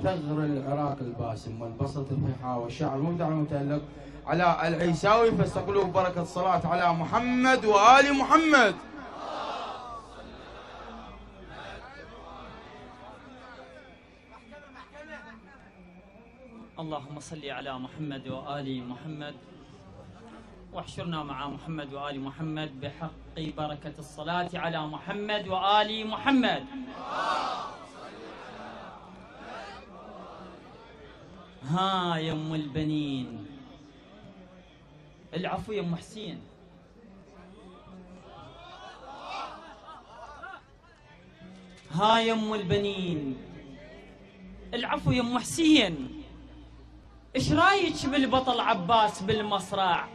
ثغر العراق الباسم والبسط الفحاء والشعر المبدع المتألق على العيساوي، فاستقبلوا ببركة الصلاة على محمد وآل محمد. اللهم صل على محمد وآل محمد، واحشرنا مع محمد وآل محمد بحق بركة الصلاة على محمد وآل محمد. ها يا ام البنين، العفو يا ام حسين. ها يا ام البنين، العفو يا ام حسين. ايش رايك بالبطل عباس بالمصرع؟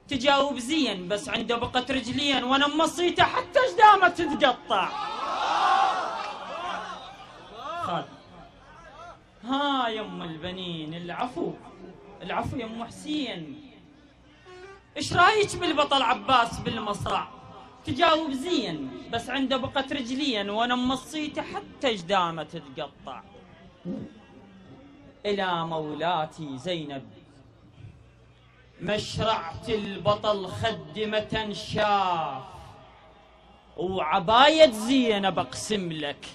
تجاوب زين بس عنده بقة رجلين وانا مصيته حتى جدامه تتقطع. خالد. ها يا ام البنين، العفو العفو يا ام حسين. ايش رايك بالبطل عباس بالمصرع؟ تجاوب زين بس عنده بقة رجلين وانا مصيته حتى جدامه تتقطع. إلى مولاتي زينب مشرعة البطل خدمة شاف، وعباية زينب أقسم لك.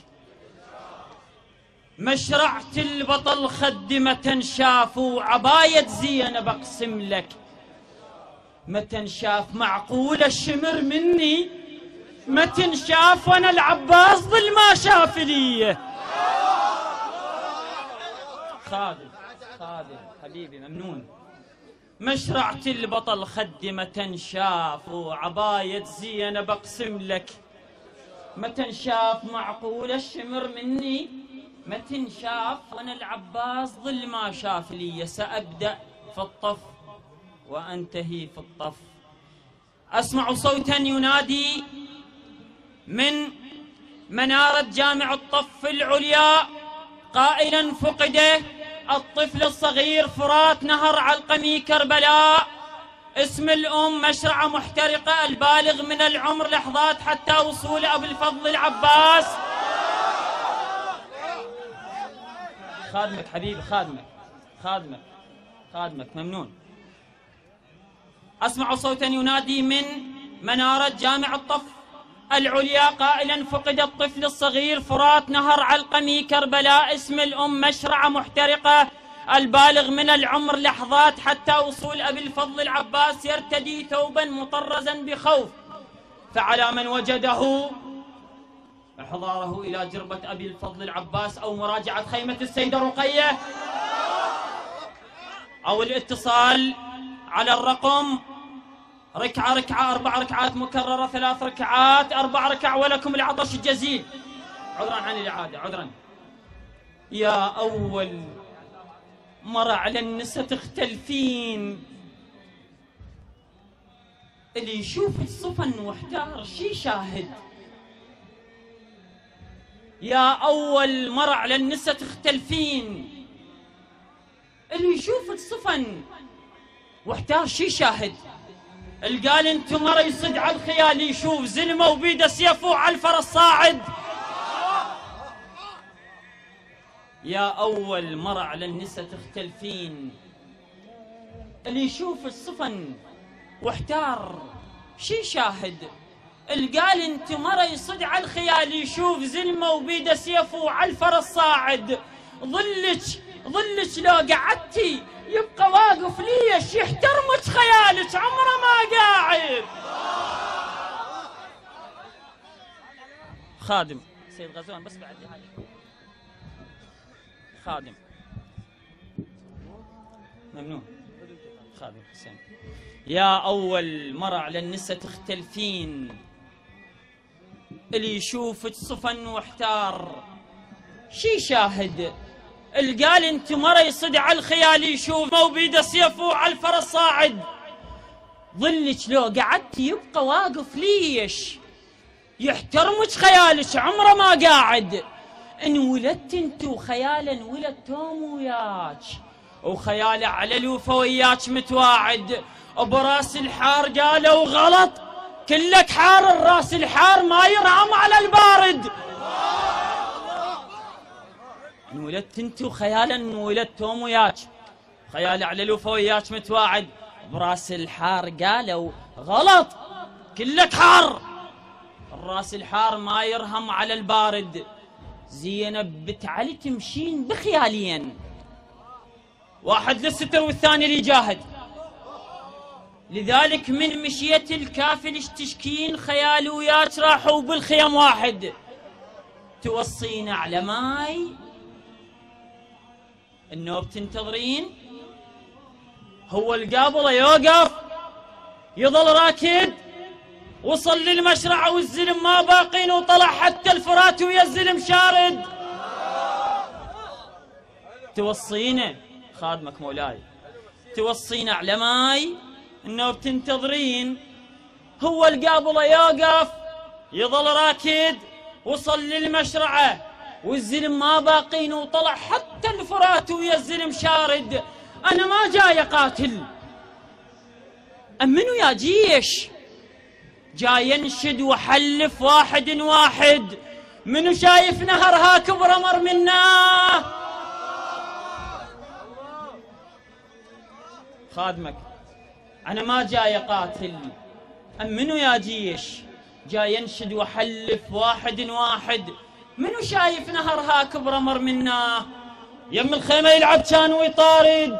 مشرعة البطل خدمة شاف، وعباية زينب أقسم لك. متى شاف معقول الشمر مني؟ متى شاف وأنا العباس ظل ما شاف لي. خادم خادم حبيبي ممنون. مشرعة البطل خدمة شاف، وعباية زينب أقسم لك. متى شاف معقول الشمر مني؟ متى شاف وأنا العباس ظل ما شاف لي. سأبدأ في الطف وأنتهي في الطف. أسمع صوتا ينادي من منارة جامع الطف العليا قائلا: فقده الطفل الصغير فرات نهر علقمي كربلاء. اسم الأم مشرعة محترقة، البالغ من العمر لحظات حتى وصول أبو الفضل العباس. خادمك حبيبي، خادمك خادمك خادمك ممنون. أسمع صوتا ينادي من منارة جامع الطف العليا قائلا: فقد الطفل الصغير فرات نهر علقمي كربلاء. اسم الأم مشرعة محترقة، البالغ من العمر لحظات حتى وصول أبي الفضل العباس. يرتدي ثوبا مطرزا بخوف، فعلى من وجده إحضاره إلى جربة أبي الفضل العباس أو مراجعة خيمة السيدة رقية أو الاتصال على الرقم ركعة ركعة 4 ركعات مكررة 3 ركعات 4 ركع ولكم العطش الجزيل. عذرا عن الإعادة عذرا. يا أول مرة على النساء تختلفين، اللي يشوف الصفن واحتار شي شاهد. يا أول مرة على النساء تختلفين، اللي يشوف الصفن واحتار شي شاهد. القال انت مرة يصد على الخيال يشوف زلمة وبيده سيفه على الفرس صاعد. يا أول مرة على النساء تختلفين، اللي يشوف الصفن واحتار شي شاهد. القال انت مرة يصد على الخيال يشوف زلمة وبيده سيفه على الفرس صاعد. ظلك لو قعدتي يبقى واقف ليش يحترمك خيالك عمره ما قاعد. خادم سيد غزوان بس بعد هذا خادم ممنون. خادم حسين. يا أول مرة على النساء تختلفين، اللي يشوفك صفن واحتار شي شاهد. القال انت مرة يصد على الخيال يشوف موبيده سيفه على الفرس صاعد. ظلك لو قعدت يبقى واقف ليش يحترمك خيالك عمره ما قاعد. ان ولدت انت وخيالا ولد توم وياك، وخياله على الوفا وياك متواعد. براس الحار قالوا غلط، كلك حار الراس الحار ما يرعم على البارد. انولدت انت وخيالا انولدت توم وياك، خيال على الوفا وياك متواعد. براس الحار قالوا غلط كلك حار، الراس الحار ما يرهم على البارد. زينب بنت علي تمشين بخيالين، واحد للستر والثاني ليجاهد. لذلك من مشيت الكافل تشكين خيال وياك راحوا بالخيم واحد. توصينا على ماي النوب تنتظرين، هو القابله يوقف يظل راكد. وصل للمشرع والزلم ما باقين، وطلع حتى الفرات ويا الزلم شارد. توصينا خادمك مولاي، توصينا على ماي انه بتنتظرين، هو القابله يوقف يظل راكد. وصل للمشرعه والزلم ما باقين، وطلع حتى الفرات ويا الزلم شارد. انا ما جاي اقاتل، امنوا يا جيش، جاي انشد وحلف واحد واحد. منو شايف نهر هاكبر امر منا؟ خادمك انا ما جاي اقاتل، امنوا يا جيش، جاي انشد وحلف واحد واحد. منو شايف نهر هاكبر امر منا؟ يم الخيمه يلعب كان ويطارد،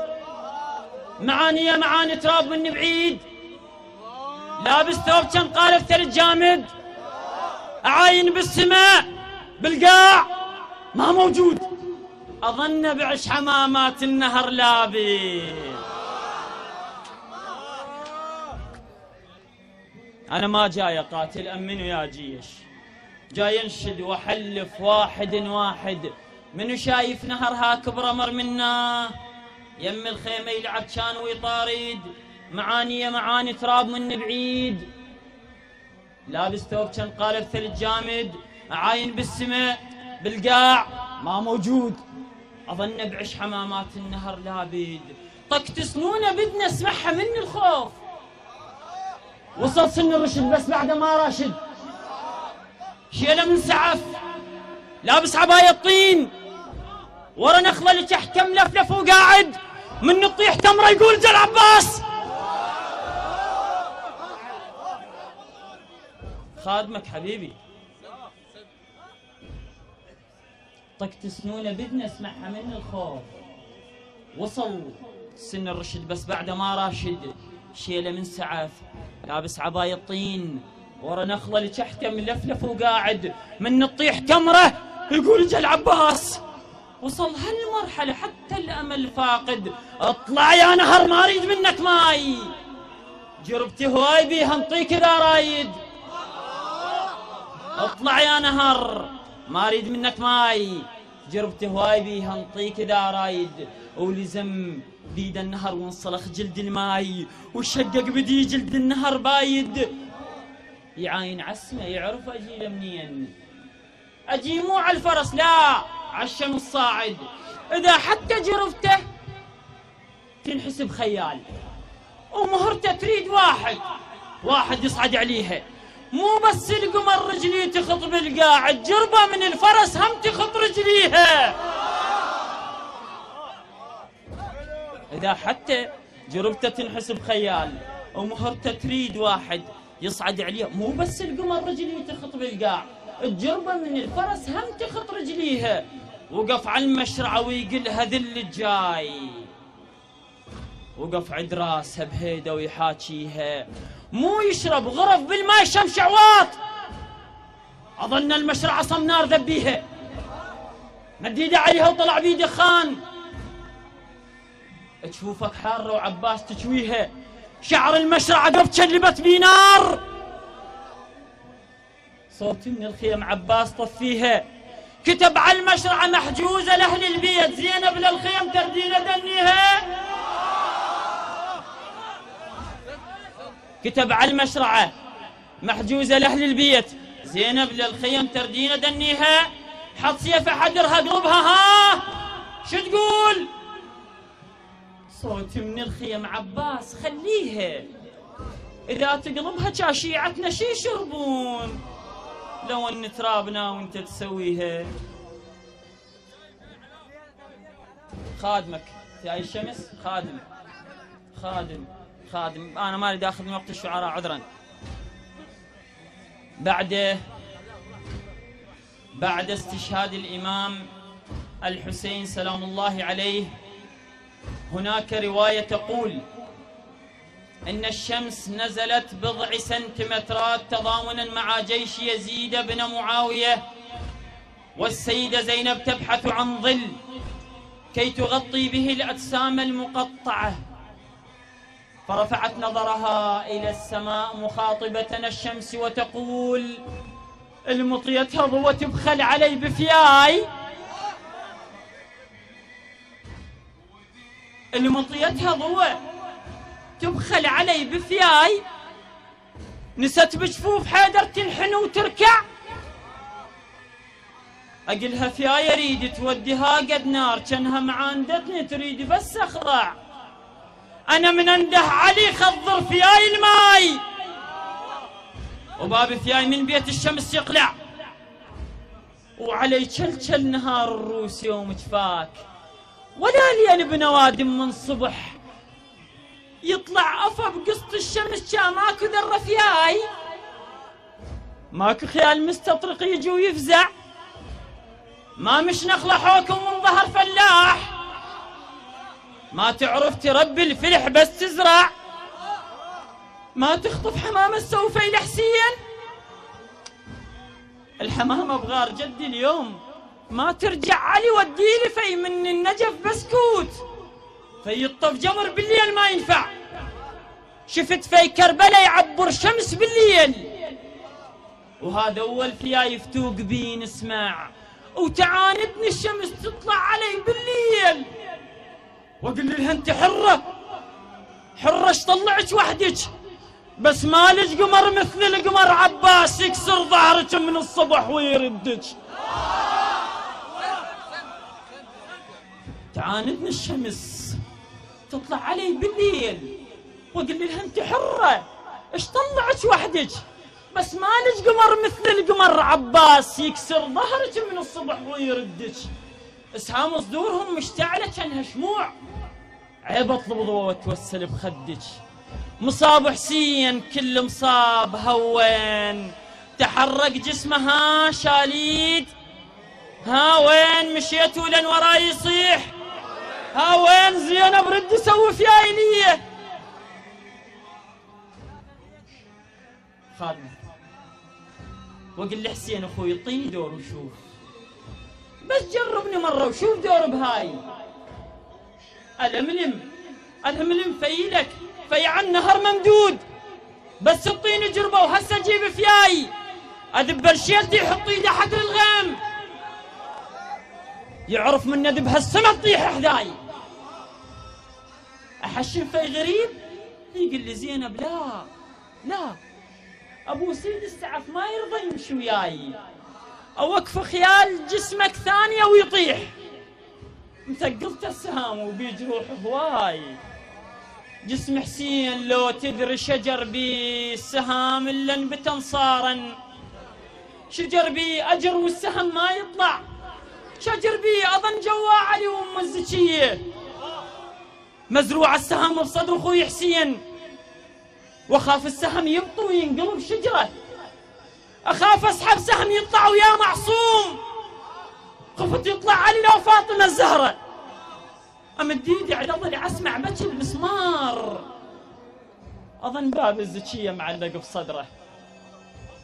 معاني يا معاني تراب من بعيد. لابس ثوب كان قالب ثلج جامد، عاين بالسماء بالقاع ما موجود. اظن بعش حمامات النهر لابس. انا ما جاي اقاتل، امنوا يا جيش، جاي انشد واحلف واحد واحد. منو شايف نهر هاكبر امر منا؟ يم الخيمه يلعب كان ويطارد، معاني يا معاني تراب من بعيد. لابس ثوب كان قالب ثلج جامد، عاين بالسماء بالقاع ما موجود. اظن بعش حمامات النهر لابد. طقت سنونه بدنا اسمعها من الخوف. وصل سن الرشد بس بعد ما راشد، شيله من سعف لابس عبايه طين، ورا نخله لتحت ملفلف وقاعد. من تطيح تمره يقول جل عباس. خادمك حبيبي، طقت سنونه بدنا اسمعها من الخوف. وصل سن الرشد بس بعد ما راشد، شيله من سعف لابس عباية طين، ورا نخله لتحته ملفلف وقاعد. من تطيح تمره يقول جل عباس. وصل هالمرحله حتى الامل فاقد. اطلع يا نهر ما اريد منك ماي، جربتي هواي بيها انطيك اذا رايد. اطلع يا نهر ما اريد منك ماي، جربتي هواي بيها انطيك اذا رايد. ولزم بيد النهر وانصلخ جلد الماي، وشقق بدي جلد النهر بايد. يعاين عسمه يعرف اجي منين، اجي مو على الفرس لا عالشمس صاعد. اذا حتى جرفته تنحسب خيال، ومهرته تريد واحد يصعد عليها. مو بس القمر رجلي تخط بالقاعد، جربه من الفرس هم تخط رجليها. اذا حتى جربته تنحسب خيال، ومهرته تريد واحد يصعد عليها. مو بس القمر رجلي تخط بالقاع، الجربه من الفرس هم تخط رجليها. وقف على المشرعه ويقلها ذل الجاي، وقف عند راسها بهيده ويحاكيها. مو يشرب غرف بالماء شمش عواط، اظن المشرعه صم نار ذبيها. مد ايده عليها وطلع بيه دخان، تشوفك حاره وعباس تشويها. شعر المشرعه قف شلبت بيه نار، صوت من الخيم عباس طفيها. كتب على المشرعه محجوزه لاهل البيت، زينب للخيم تردين دنيها. كتب على المشرعه محجوزه لاهل البيت، زينب للخيم تردين دنيها. حط سيفه حدرها قلبها ها شو تقول؟ صوت من الخيم عباس خليها، اذا تقلبها كاشيعتنا شي يشربون، لو ان ترابنا وانت تسويها. خادمك في أي الشمس، خادم خادم خادم. أنا ما أريد أخذ من وقت الشعراء عذرا. بعد استشهاد الإمام الحسين سلام الله عليه، هناك رواية تقول إن الشمس نزلت بضع سنتيمترات تضامنا مع جيش يزيد بن معاوية، والسيدة زينب تبحث عن ظل كي تغطي به الأجسام المقطعة، فرفعت نظرها إلى السماء مخاطبة الشمس وتقول: المطيتها ضوء تبخل علي بفياي، المطيتها ضوء تبخل علي بفياي، نست بجفوف حيدر تنحن وتركع، أقلها فياي أريد توديها قد نار، كانها معاندتني تريد بس أخضع، أنا من أنده علي خضر فياي الماي، وباب فياي من بيت الشمس يقلع، وعلي كلكل نهار الروس يوم جفاك، ولا لين بنوادم من صبح يطلع أفا بقسط الشمس، كا ماكو ذرة فياي، ماكو خيال مستطرق يجي ويفزع، ما مش نخلة حوكم من ظهر فلاح، ما تعرف تربي الفلح بس تزرع، ما تخطف حمامة السوفي لحسين، الحمامة بغار جدي اليوم ما ترجع علي، وديلي في من النجف بسكوت، في يطف جمر بالليل ما ينفع، شفت في كربلاء يعبر شمس بالليل، وهذا أول فياي يفتوق بي نسمع، وتعاندني الشمس تطلع علي بالليل، واقول لها انت حرة حرة اش طلعك وحدك، بس مالك قمر مثل القمر عباس يكسر ظهرك من الصبح ويردك، تعاندني الشمس تطلع علي بالليل، واقول لها انت حرة اش طلعك وحدك، بس مالك قمر مثل القمر عباس يكسر ظهرك من الصبح ويردك، اسهام صدورهم مشتعلة كانها شموع، عيب اطلب ضوء وتوسل بخدك، مصاب حسين كل مصاب هوين، تحرك جسمها شاليد، ها وين مشيت ولن وراي يصيح، ها وين زينب رد سوي فياي ليه، خادمه وقل لي حسين اخوي اعطيني دور وشوف، بس جربني مره وشوف دور بهاي، الهملم فيلك في عن نهر ممدود، بس اعطيني جربه وهسه اجيب فياي، اذب الشيلتي يحط ايده حق الغيم، يعرف من ندب هالسما تطيح حداي، احشم في غريب يقول لي زينب لا ابو سيد السعف ما يرضى يمشي وياي، اوقف خيال جسمك ثانيه ويطيح، مثقلت السهام وبي جروح هواي، جسم حسين لو تدري شجر بي السهام الا انبت انصارا، شجر بي اجر والسهم ما يطلع، شجر بي اظن جوا علي وام الزكيه، مزروع السهم بصدر اخوي حسين، واخاف السهم يبطي وينقلب شجره، اخاف اسحب سهم يطلع ويا معصوم، خفت يطلع علي لو فاطمه الزهره، امد ايدي على ضلع اسمع بكي المسمار، اظن باب الزكيه معلق بصدره،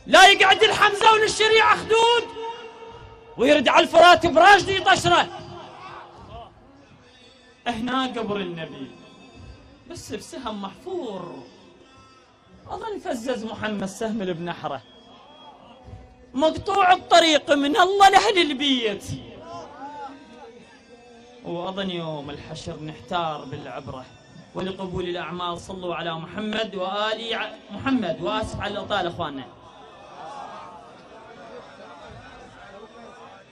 لا يقعد الحمزه وللشريعه خدود، ويرد على الفرات براشدي طشره، هنا قبر النبي بس بسهم محفور، اظن فزز محمد سهم بنحره، مقطوع الطريق من الله لاهل البيت، واظن يوم الحشر نحتار بالعبره، ولقبول الاعمال صلوا على محمد وآل محمد، واسف على الاطاله اخواننا.